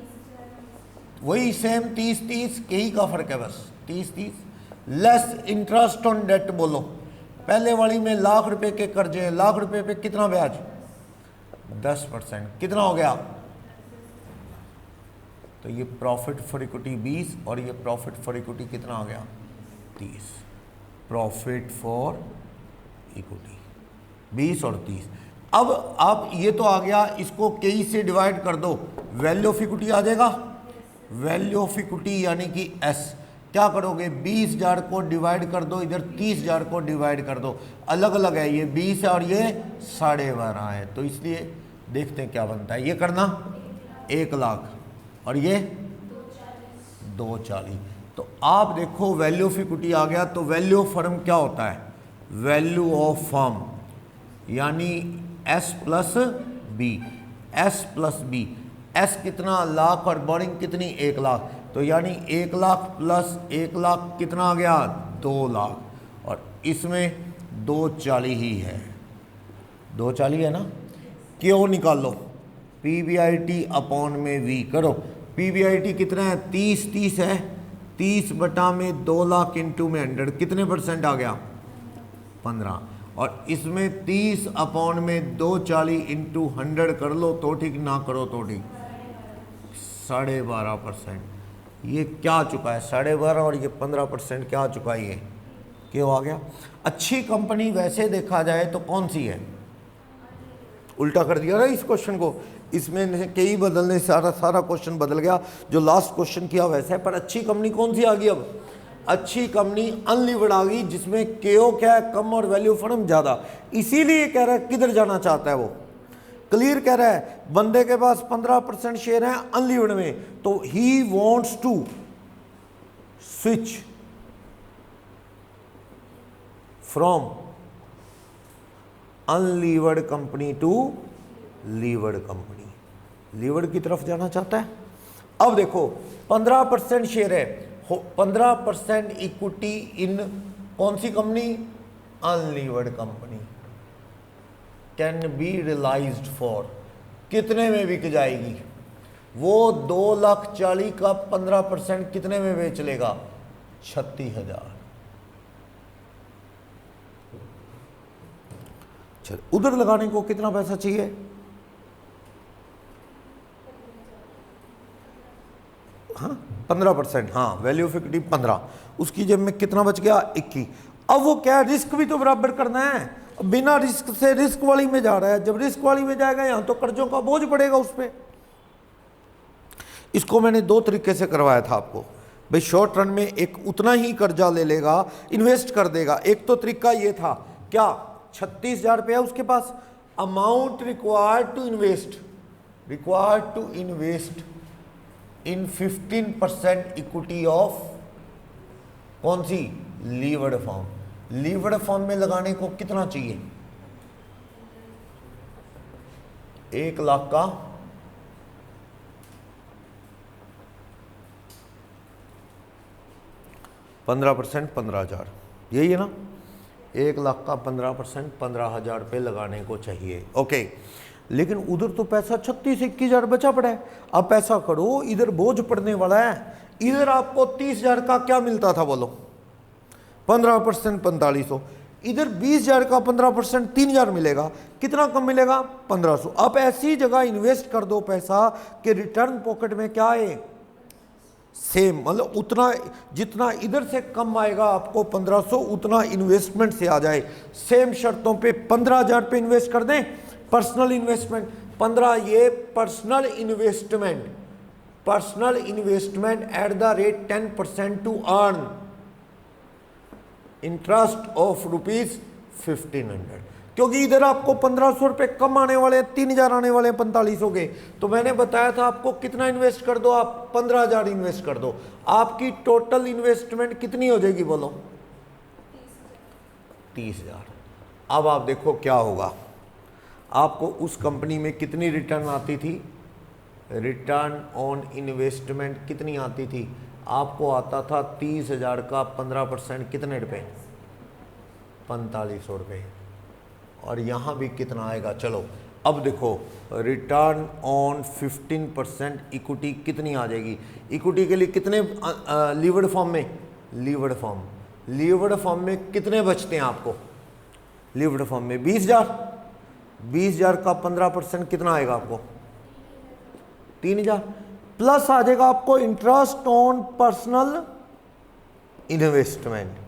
वही सेम 30-30, कई का फर्क है बस, 30-30। लेस इंटरेस्ट ऑन डेट बोलो, पहले वाली में लाख रुपए के कर्जे हैं, लाख रुपए पे कितना ब्याज? 10%, कितना हो गया? तो ये प्रॉफिट फॉर इक्विटी 20 और ये प्रॉफिट फॉर इक्विटी कितना हो गया? 30। प्रॉफिट फॉर इक्विटी 20 और 30। अब आप ये तो आ गया, इसको कई से डिवाइड कर दो, वैल्यू ऑफ इक्विटी आ जाएगा। वैल्यू ऑफ इक्विटी यानी कि एस, क्या करोगे? 20,000 को डिवाइड कर दो, इधर 30,000 को डिवाइड कर दो, अलग अलग है, ये 20 है और ये 12.5 है, तो इसलिए देखते हैं क्या बनता है। ये करना 1 लाख और ये 240। तो आप देखो वैल्यू ऑफ इक्विटी आ गया, तो वैल्यू ऑफ फर्म क्या होता है? वैल्यू ऑफ फर्म यानी S plus B, S plus B. S कितना? लाख, और बोरिंग कितनी? 1 लाख, तो यानी 1 लाख प्लस 1 लाख कितना आ गया? 2 लाख, और इसमें 240 ही है, 240 है ना। क्यों निकाल लो? पीवीआईटी अपॉन में वी करो। पीवीआईटी कितना है? 30 है, 30 बटा में 2 लाख इंटू में 100, कितने परसेंट आ गया? 15। और इसमें 30 अपॉन में 240 इंटू 100 कर लो तो ठीक, ना करो तो ठीक, 12.5%। ये क्या आ चुका है? 12.5, और ये 15% क्या आ चुका है? ये क्यों आ गया? अच्छी कंपनी वैसे देखा जाए तो कौन सी है? उल्टा कर दिया ना इस क्वेश्चन को, इसमें कई बदलने सारा क्वेश्चन बदल गया, जो लास्ट क्वेश्चन किया वैसा है। पर अच्छी कंपनी कौन सी आ गई? अब अच्छी कंपनी अनलीवर्ड आ गई, जिसमें केओ क्या है? कम, और वैल्यू फर्म ज़्यादा। इसीलिए कह रहा है किधर जाना चाहता है वो, क्लियर कह रहा है। बंदे के पास 15% शेयर है अनलीवर्ड में, तो ही wants to switch from unlevered company to levered company, levered की तरफ जाना चाहता है। अब देखो 15% शेयर है, 15% इक्विटी इन कौन सी company? Unlevered company. Can be realized for, कितने में बिक जाएगी? वो 2,40,000 का 15% कितने में बेच लेगा? 36,000। चल, उधर लगाने को कितना पैसा चाहिए? हाँ 15%, हाँ वैल्यू ऑफ इक्विटी 15, उसकी जेब में कितना बच गया? 21। अब वो क्या है, रिस्क भी तो बराबर करना है, बिना रिस्क से रिस्क वाली में जा रहा है, जब रिस्क वाली में जाएगा यहां तो कर्जों का बोझ पड़ेगा उस पर। इसको मैंने दो तरीके से करवाया था आपको, भाई शॉर्ट रन में एक उतना ही कर्जा ले लेगा, इन्वेस्ट कर देगा। एक तो तरीका ये था, क्या 36,000 रुपया उसके पास, amount required to invest in 15% equity of कौन सी? Levered firm. लीवर्ड फॉर्म में लगाने को कितना चाहिए? 1 लाख का 15% 15,000, यही है ना। 1 लाख का 15% 15,000 रुपये लगाने को चाहिए। ओके, लेकिन उधर तो पैसा 36-21,000 बचा पड़ा है। अब पैसा करो, इधर बोझ पड़ने वाला है। इधर आपको 30,000 का क्या मिलता था बोलो? 15% 4500। इधर 20,000 का 15% 3,000 मिलेगा, कितना कम मिलेगा? 1,500। अब ऐसी जगह इन्वेस्ट कर दो पैसा कि रिटर्न पॉकेट में क्या है? सेम, मतलब उतना जितना इधर से कम आएगा आपको 1500, उतना इन्वेस्टमेंट से आ जाए। सेम शर्तों पे 15,000 पे इन्वेस्ट कर दें, पर्सनल इन्वेस्टमेंट 15, ये personal investment at the rate 10% to earn interest of ₹1500, क्योंकि इधर आपको 1500 रुपये कम आने वाले हैं, 3000 आने वाले हैं 4500 के। तो मैंने बताया था आपको कितना इन्वेस्ट कर दो, आप 15,000 इन्वेस्ट कर दो, आपकी टोटल इन्वेस्टमेंट कितनी हो जाएगी बोलो? 30,000। अब आप देखो क्या होगा, आपको उस कंपनी में कितनी रिटर्न आती थी, रिटर्न ऑन इन्वेस्टमेंट कितनी आती थी? आपको आता था 30,000 का 15% कितने रुपए? 4500 रुपये। और यहाँ भी कितना आएगा? चलो अब देखो, रिटर्न ऑन 15% इक्विटी कितनी आ जाएगी? इक्विटी के लिए कितने लीवर्ड फॉर्म में? लीवर्ड फॉर्म में कितने बचते हैं आपको? लीवर्ड फॉर्म में 20,000 का 15% कितना आएगा आपको? 3,000 प्लस आ जाएगा आपको इंटरेस्ट ऑन पर्सनल इन्वेस्टमेंट।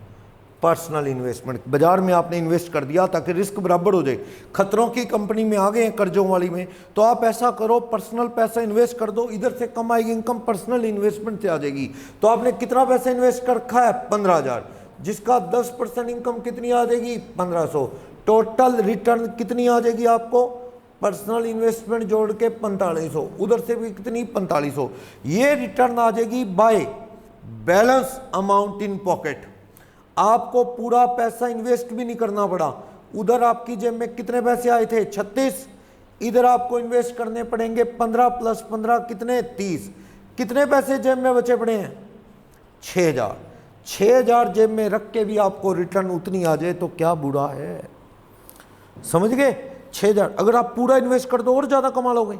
बाजार में आपने इन्वेस्ट कर दिया ताकि रिस्क बराबर हो जाए, खतरों की कंपनी में आ गए हैं कर्जों वाली में, तो आप ऐसा करो पर्सनल पैसा इन्वेस्ट कर दो, इधर से कम आएगी इनकम, पर्सनल इन्वेस्टमेंट से आ जाएगी। तो आपने कितना पैसा इन्वेस्ट कर रखा है? 15,000, जिसका 10% इनकम कितनी आ जाएगी? 1500। टोटल रिटर्न कितनी आ जाएगी आपको? पर्सनल इन्वेस्टमेंट जोड़ के 4500, उधर से भी कितनी? 4500। ये रिटर्न आ जाएगी by balance amount in pocket. आपको पूरा पैसा इन्वेस्ट भी नहीं करना पड़ा, उधर आपकी जेब में कितने पैसे आए थे? 36, इधर आपको इन्वेस्ट करने पड़ेंगे 15 + 15 कितने? 30। कितने पैसे जेब में बचे पड़े हैं? 6,000। 6,000 जेब में रख के भी आपको रिटर्न उतनी आ जाए तो क्या बुरा है? समझ गए? 6,000 अगर आप पूरा इन्वेस्ट कर दो और ज़्यादा कमा लोगे।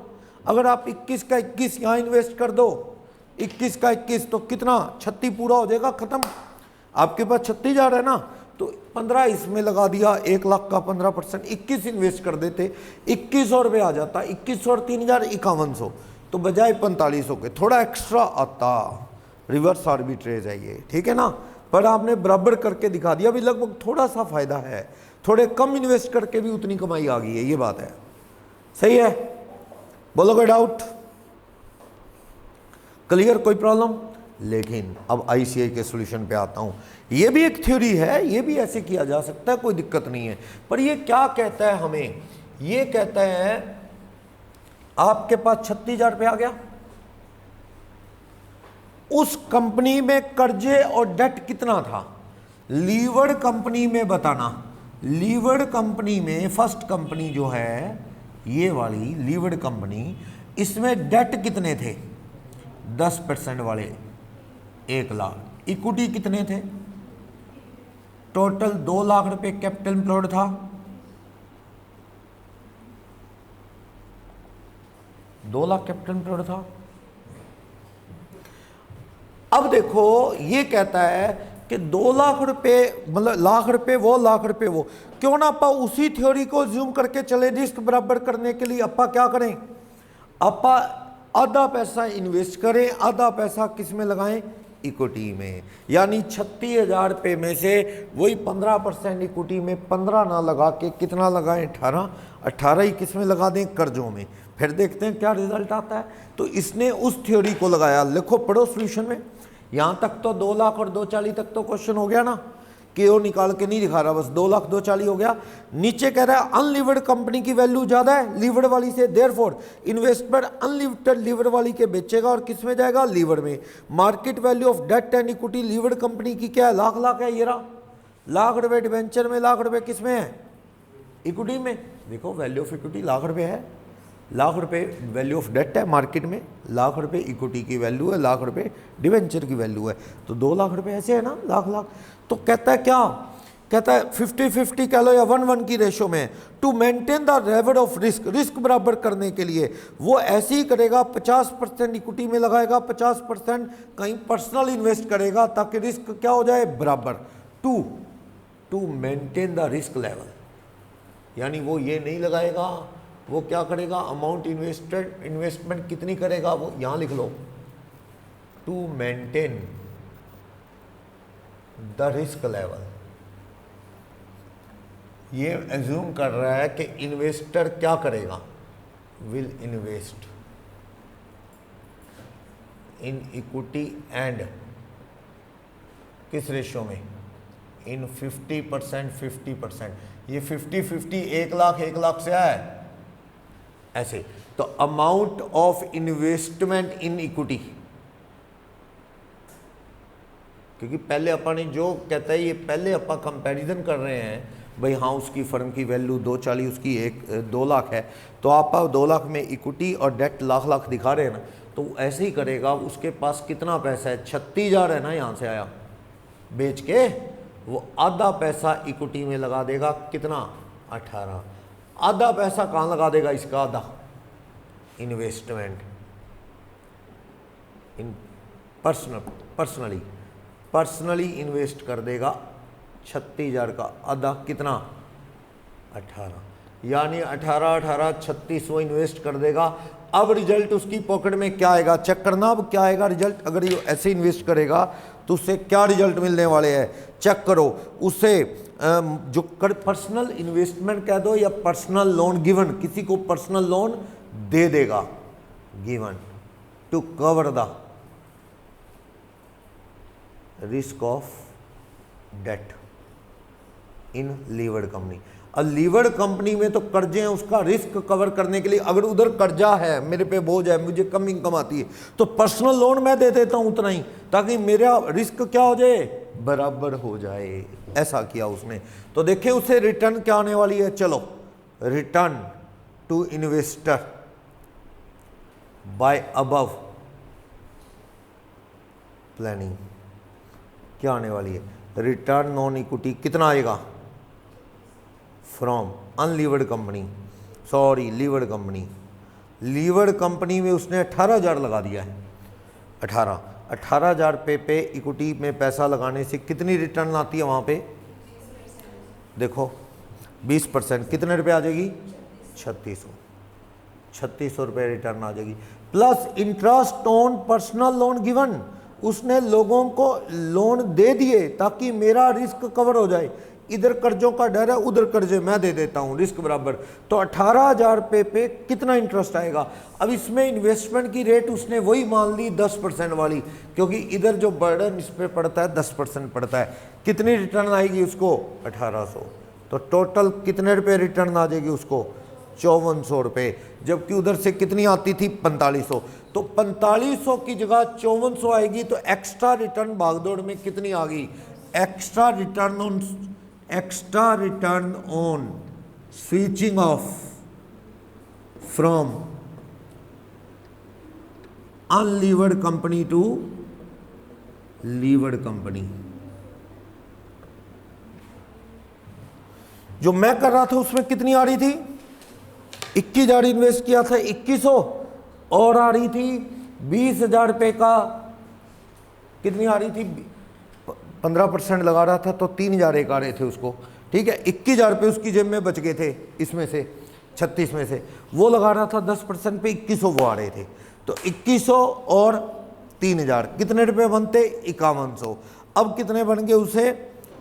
अगर आप 21 का 21 यहाँ इन्वेस्ट कर दो, 21 का 21 तो कितना? 36 पूरा हो जाएगा, ख़त्म। आपके पास 36,000 है ना, तो 15 इसमें लगा दिया, 1 लाख का 15%, 21 इन्वेस्ट कर देते, 2100 रुपये आ जाता, 2100 और 3,000 5100, तो बजाय 4500 के थोड़ा एक्स्ट्रा आता। रिवर्स आर्बिट्रेज है ये, ठीक है ना, पर आपने बराबर करके दिखा दिया, अभी लगभग थोड़ा सा फायदा है, थोड़े कम इन्वेस्ट करके भी उतनी कमाई आ गई है, ये बात है। सही है? बोलो कोई डाउट? क्लियर? कोई प्रॉब्लम? लेकिन अब आईसीआई के सॉल्यूशन पे आता हूं। ये भी एक थ्योरी है, ये भी ऐसे किया जा सकता है, कोई दिक्कत नहीं है, पर ये क्या कहता है हमें? ये कहता है आपके पास 36,000 रुपये आ गया, उस कंपनी में कर्जे और डेट कितना था? लीवर्ड कंपनी में बताना। लीवर्ड कंपनी में फर्स्ट कंपनी जो है ये वाली लीवर्ड कंपनी, इसमें डेट कितने थे? 10% वाले 1 लाख। इक्विटी कितने थे? टोटल 2 लाख रुपए कैपिटल एम्प्लॉयड था, 2 लाख कैपिटल एम्प्लॉयड था। अब देखो ये कहता है कि 2 लाख रुपए, मतलब लाख रुपए वो, लाख रुपए वो, क्यों ना अपा उसी थ्योरी को ज्यूम करके चले, रिस्क बराबर करने के लिए अपा क्या करें? अपा आधा पैसा इन्वेस्ट करें, आधा पैसा किस में लगाएं? इक्विटी में। यानी 36,000 रुपये में से वही 15% इक्विटी में, 15 ना लगा के कितना लगाएं? 18 ही किस में लगा दें? कर्जों में। फिर देखते हैं क्या रिजल्ट आता है। तो इसने उस थ्योरी को लगाया, लिखो पढ़ो सॉल्यूशन में। यहाँ तक तो 2 लाख और 240 तक तो क्वेश्चन हो गया ना, कि वो निकाल के नहीं दिखा रहा, बस 2 लाख 240 हो गया। नीचे कह रहा है अनलिवर्ड कंपनी की वैल्यू ज्यादा है लीवर्ड वाली से, देयरफॉर इन्वेस्टमेंट अनलिवर्ड लीवर्ड वाली के बेचेगा और किस में जाएगा? लीवर्ड में। Market value of debt and equity levered company की क्या है? लाख है, ये रहा लाख रुपए डिवेंचर में, लाख रुपए किस में है? इक्विटी में। देखो वैल्यू ऑफ इक्विटी लाख रुपए है, लाख रुपए वैल्यू ऑफ डेट है मार्केट में, लाख रुपए इक्विटी की वैल्यू है, लाख रुपए डिवेंचर की वैल्यू है, तो 2 लाख रुपए ऐसे है ना, लाख। तो कहता है क्या? कहता है 50-50 कह लो या 1-1 की रेशो में, to maintain the level of risk बराबर करने के लिए वो ऐसे ही करेगा, 50% इक्विटी में लगाएगा, 50% कहीं पर्सनल इन्वेस्ट करेगा, ताकि रिस्क क्या हो जाए? बराबर। To maintain the risk level, यानी वो ये नहीं लगाएगा, वो क्या करेगा? अमाउंट इन्वेस्टमेंट कितनी करेगा वो यहाँ लिख लो, to maintain the risk level. ये एज्यूम कर रहा है कि इन्वेस्टर क्या करेगा, will invest in equity and किस रेशियो में, इन 50% 50%। ये 50-50 1 लाख से आया है ऐसे। तो amount of investment in equity, क्योंकि पहले अपन जो कहता है, ये पहले अपन कंपैरिजन कर रहे हैं भाई, हाँ उसकी फर्म की वैल्यू 240, उसकी 2 लाख है, तो आप 2 लाख में इक्विटी और डेट लाख दिखा रहे हैं ना, तो ऐसे ही करेगा। उसके पास कितना पैसा है, 36,000 है ना, यहाँ से आया बेच के, वो आधा पैसा इक्विटी में लगा देगा, कितना 18। आधा पैसा कहाँ लगा देगा इसका, आधा इन्वेस्टमेंट इन पर्सनली इन्वेस्ट कर देगा 36,000 का आधा, कितना 18, यानी 18 36 वो इन्वेस्ट कर देगा। अब रिजल्ट उसकी पॉकेट में क्या आएगा, चेक करना अब क्या आएगा रिजल्ट। अगर ये ऐसे इन्वेस्ट करेगा तो उससे क्या रिजल्ट मिलने वाले हैं, चेक करो। उससे जो पर्सनल इन्वेस्टमेंट कह दो या पर्सनल लोन गिवन, किसी को पर्सनल लोन दे देगा, given to cover the risk of debt in levered company. अब लीवर्ड कंपनी में तो कर्जे हैं, उसका रिस्क कवर करने के लिए अगर उधर कर्जा है, मेरे पे बोझ है, मुझे कम इनकम आती है, तो पर्सनल लोन मैं दे देता हूं उतना ही, ताकि मेरा रिस्क क्या हो जाए, बराबर हो जाए। ऐसा किया उसने। तो देखें उसे रिटर्न क्या आने वाली है, चलो return to investor by above planning क्या आने वाली है, रिटर्न ऑन इक्विटी कितना आएगा from unlevered company, sorry levered company. Levered company में उसने 18,000 लगा दिया है। 18,000 पे इक्विटी में पैसा लगाने से कितनी रिटर्न आती है वहाँ पे, देखो 20%, कितने रुपए आ जाएगी, 3600 रुपये रिटर्न आ जाएगी, plus interest on personal loan given. उसने लोगों को लोन दे दिए ताकि मेरा रिस्क कवर हो जाए, इधर कर्जों का डर है, उधर कर्जे मैं दे देता हूं, रिस्क बराबर। तो 18,000 पे कितना इंटरेस्ट आएगा। अब इसमें इन्वेस्टमेंट की रेट उसने वही मान ली 10% वाली, क्योंकि इधर जो बर्डन इस पे पड़ता है 10% पड़ता है। कितनी रिटर्न आएगी उसको, 1800। तो टोटल कितने रुपए रिटर्न आ जाएगी उसको, 5400 रुपये, जबकि उधर से कितनी आती थी, 4500। तो 4500 की जगह 5400 आएगी। तो एक्स्ट्रा रिटर्न भागदौड़ में कितनी आ गई, extra return on switching off from unlevered company to levered company. जो मैं कर रहा था उसमें कितनी आ रही थी, 21,000 इन्वेस्ट किया था, 2100, और आ रही थी 20,000 रुपये का, कितनी आ रही थी, 15% लगा रहा था तो 3,000 एक आ रहे थे उसको, ठीक है। 21,000 रुपये उसकी जेब में बच गए थे, इसमें से 36 में से वो लगा रहा था 10% पे, 2100 वो आ रहे थे। तो 2100 और 3,000 कितने रुपए बनते, 5100। अब कितने बन गए उसे,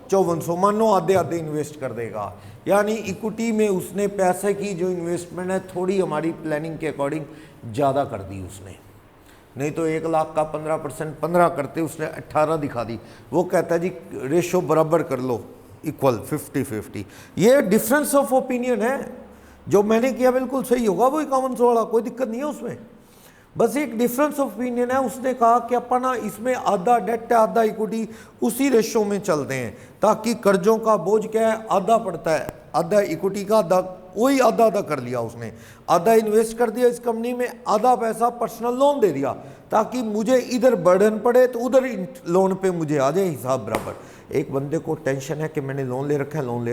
5400। मानो आधे आधे इन्वेस्ट कर देगा, यानी इक्विटी में उसने पैसे की जो इन्वेस्टमेंट है थोड़ी हमारी प्लानिंग के अकॉर्डिंग ज़्यादा कर दी उसने। नहीं तो 1 लाख का 15% 15 करते, उसने 18 दिखा दी। वो कहता है जी रेशो बराबर कर लो, इक्वल 50-50। ये डिफरेंस ऑफ ओपिनियन है, जो मैंने किया बिल्कुल सही होगा वो 5100 वाला, कोई दिक्कत नहीं है उसमें, बस एक डिफरेंस ऑफ ओपिनियन है। उसने कहा कि अपना इसमें आधा डेट है आधा इक्विटी, उसी रेशो में चलते हैं, ताकि कर्जों का बोझ क्या है, आधा पड़ता है, आधा इक्विटी का, आधा वही आधा कर लिया उसने, आधा इन्वेस्ट कर दिया इस कंपनी में, आधा पैसा पर्सनल लोन दे दिया, ताकि मुझे इधर बर्डन पड़े तो उधर लोन पे मुझे आ जाए हिसाब बराबर। एक बंदे को टेंशन है कि मैंने लोन ले रखा है, लोन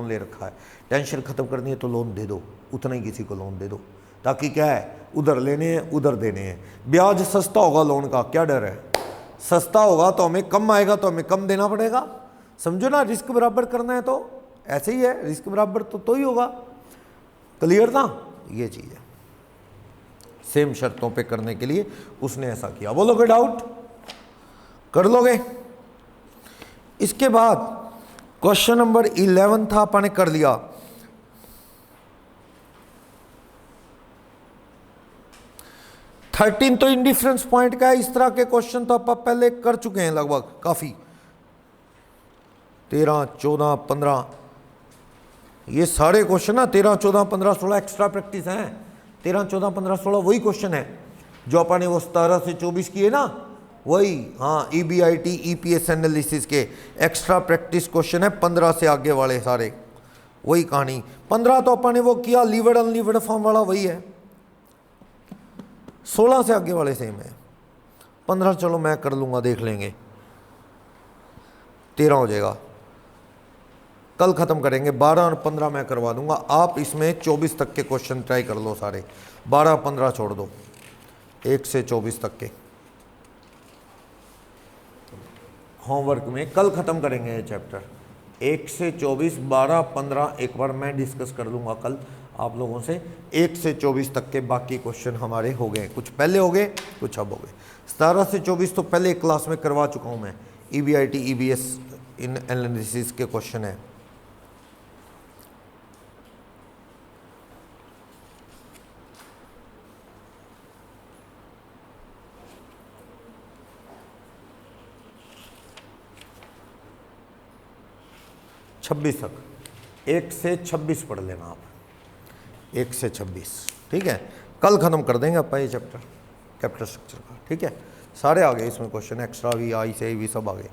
ले रखा है, टेंशन खत्म करनी है तो लोन दे दो, उतना ही किसी को लोन दे दो, ताकि क्या है, उधर लेने हैं उधर देने हैं। ब्याज सस्ता होगा लोन का, क्या डर है, सस्ता होगा तो हमें कम आएगा, तो हमें कम देना पड़ेगा, समझो ना। रिस्क बराबर करना है तो ऐसे ही है, रिस्क बराबर तो ही होगा। क्लियर ना, ये चीज़ है। सेम शर्तों पे करने के लिए उसने ऐसा किया। बोलो कोई डाउट, कर लोगे। इसके बाद क्वेश्चन नंबर 11 था, आपने कर लिया। थर्टीन तो इंडिफरेंस पॉइंट का है। इस तरह के क्वेश्चन तो आप पहले कर चुके हैं लगभग काफी। 13, 14, 15 ये सारे क्वेश्चन ना 13, 14, 15, 16 एक्स्ट्रा प्रैक्टिस हैं। 13, 14, 15, 16 वही क्वेश्चन है जो अपने वो 17 से 24 किए ना, वही। हाँ, EBIT EPS एनालिसिस के एक्स्ट्रा प्रैक्टिस क्वेश्चन है। 15 से आगे वाले सारे वही कहानी। 15 तो अपने वो किया लीवर्ड अनलीवर्ड फॉर्म वाला, वही है। 16 से आगे वाले सेम है। 15 चलो मैं कर लूंगा, देख लेंगे। 13 हो जाएगा, कल खत्म करेंगे। 12 और 15 मैं करवा दूंगा। आप इसमें 24 तक के क्वेश्चन ट्राई कर लो सारे। 12, 15 छोड़ दो, 1 से 24 तक के होमवर्क में कल खत्म करेंगे ये चैप्टर। 1 से 24, 12, 15 एक बार मैं डिस्कस कर लूँगा कल आप लोगों से। 1 से 24 तक के बाकी क्वेश्चन हमारे हो गए, कुछ पहले हो गए, कुछ अब हो गए। 17 से 24 तो पहले एक क्लास में करवा चुका हूँ मैं। EBIT EBS इन एनालिसिस के क्वेश्चन है। छब्बीस तक, 1 से 26 पढ़ लेना आप, 1 से 26, ठीक है। कल खत्म कर देंगे आप ये चैप्टर कैपिटल स्ट्रक्चर का, ठीक है। सारे आ गए इसमें क्वेश्चन, एक्स्ट्रा भी, आई से भी सब आ गए।